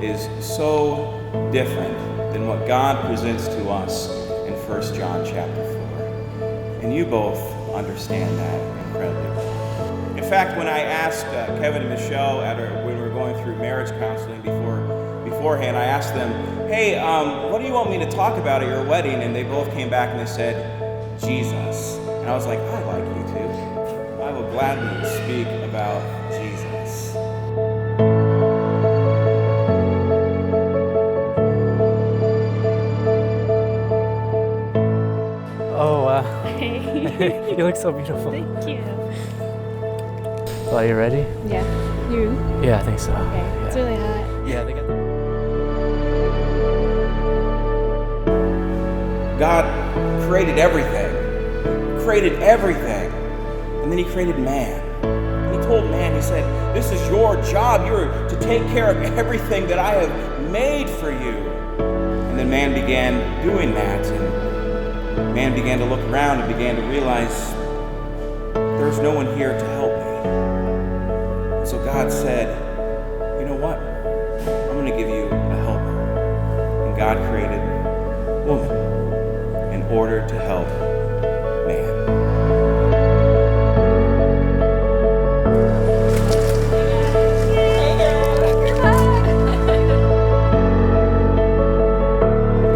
is so different than what God presents to us in 1 John chapter 4. And you both understand that incredibly well. In fact, when I asked Kevin and Michelle when we were going through marriage counseling beforehand, I asked them, hey, what do you want me to talk about at your wedding? And they both came back and they said, Jesus. And I was like, I like you too. I will gladly speak about Jesus. Oh, wow. Hey. You look so beautiful. Thank you. So are you ready? Yeah. You? Yeah, I think so. Okay. Yeah. It's really hot. Yeah, they got God created everything. And then he created man. And he told man, he said, this is your job. You're to take care of everything that I have made for you. And then man began doing that. And man began to look around and began to realize there's no one here to help me. And so God said, you know what? I'm going to give you a helper. And God created woman in order to help man.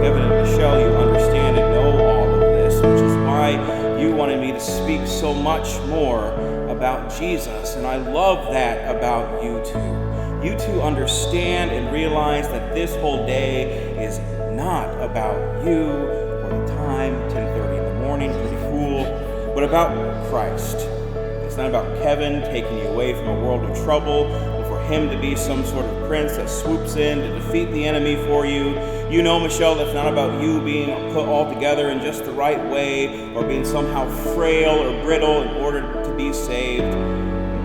Kevin and Michelle, you understand and know all of this, which is why you wanted me to speak so much more about Jesus. And I love that about you two. You two understand and realize that this whole day is not about you or the time, 10:30 in the morning, pretty cool, but about Christ. It's not about Kevin taking you away from a world of trouble, or for him to be some sort of prince that swoops in to defeat the enemy for you. You know, Michelle, that's not about you being put all together in just the right way or being somehow frail or brittle in order to be saved.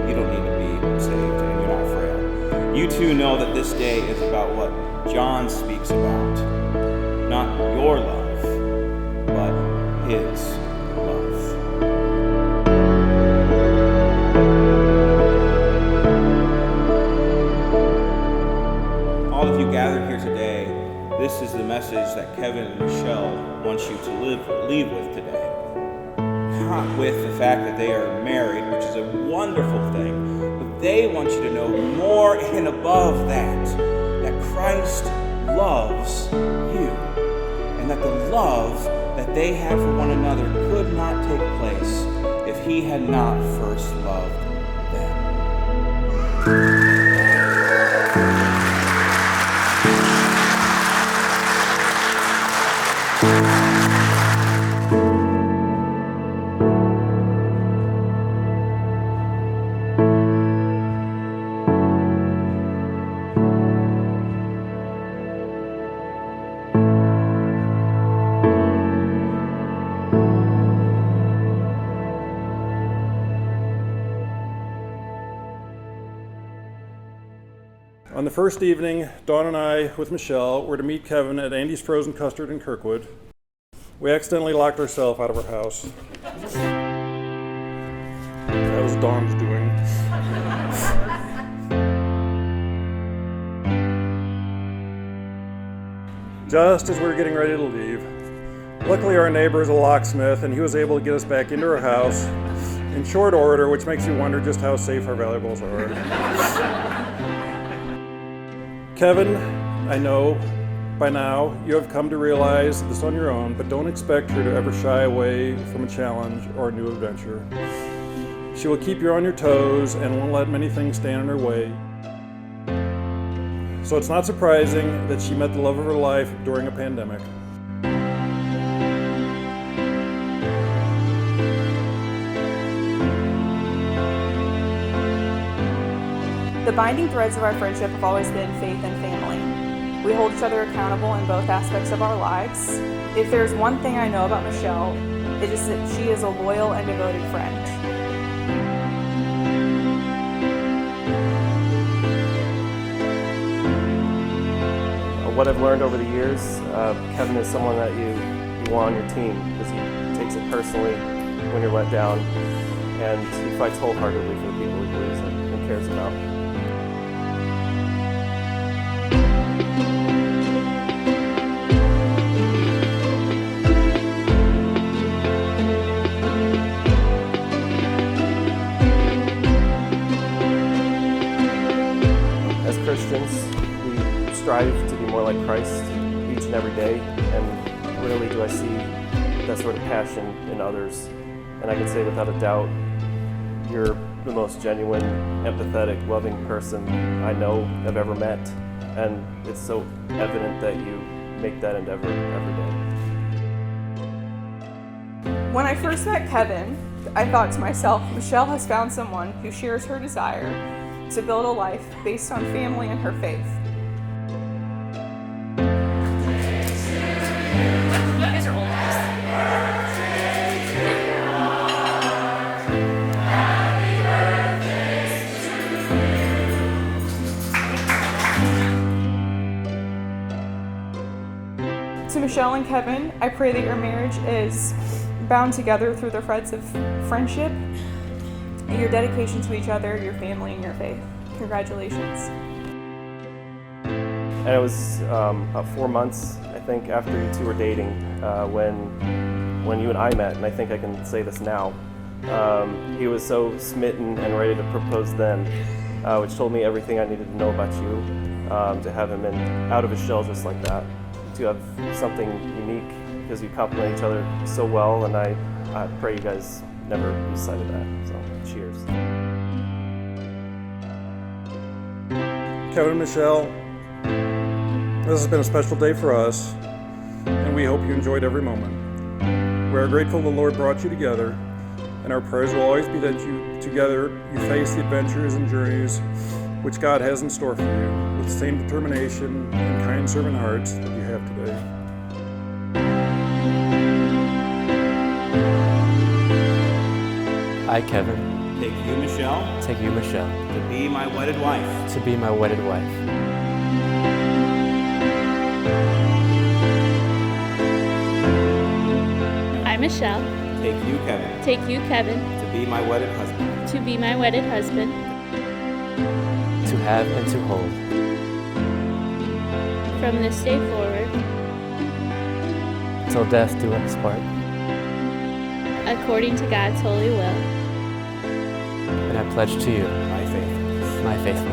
You don't need to be saved and you're not frail. You too know that this day is about what John speaks about. Not your love, but his love. All of you gathered here today, this is the message that Kevin and Michelle want you to leave with today. Not with the fact that they are married, which is a wonderful thing, but they want you to know more and above that Christ loves you, and that the love that they have for one another could not take place if he had not first loved them. On the first evening, Dawn and I, with Michelle, were to meet Kevin at Andy's Frozen Custard in Kirkwood. We accidentally locked ourselves out of our house. That was Dawn's doing. Just as we were getting ready to leave, luckily our neighbor is a locksmith and he was able to get us back into our house in short order, which makes you wonder just how safe our valuables are. Kevin, I know by now you have come to realize this on your own, but don't expect her to ever shy away from a challenge or a new adventure. She will keep you on your toes and won't let many things stand in her way. So it's not surprising that she met the love of her life during a pandemic. The binding threads of our friendship have always been faith and family. We hold each other accountable in both aspects of our lives. If there's one thing I know about Michelle, it is that she is a loyal and devoted friend. what I've learned over the years, Kevin is someone that you want on your team because he takes it personally when you're let down, and he fights wholeheartedly for the people he believes in and cares about. every day, and rarely do I see that sort of passion in others. And I can say without a doubt, you're the most genuine, empathetic, loving person I know I've ever met. And it's so evident that you make that endeavor every day. When I first met Kevin, I thought to myself, Michelle has found someone who shares her desire to build a life based on family and her faith. You guys are old. To Michelle and Kevin, I pray that your marriage is bound together through the threads of friendship, and your dedication to each other, your family, and your faith. Congratulations. And it was about 4 months, I think, after you two were dating, when you and I met, and I think I can say this now. He was so smitten and ready to propose then, which told me everything I needed to know about you, to have him out of his shell just like that, to have something unique because you complement each other so well, and I pray you guys never lose sight of that. So, cheers. Kevin and Michelle, this has been a special day for us, and we hope you enjoyed every moment. We are grateful the Lord brought you together, and our prayers will always be that together you face the adventures and journeys which God has in store for you with the same determination and kind servant hearts that you have today. I, Kevin, Take you, Michelle, take you, Michelle, to be my wedded wife. to be my wedded wife. I, Michelle, Take you, Kevin, take you, Kevin, to be my wedded husband. to be my wedded husband, To have and to hold, from this day forward, till death do us part. according to God's holy will. And I pledge to you My faithfulness. my faithfulness.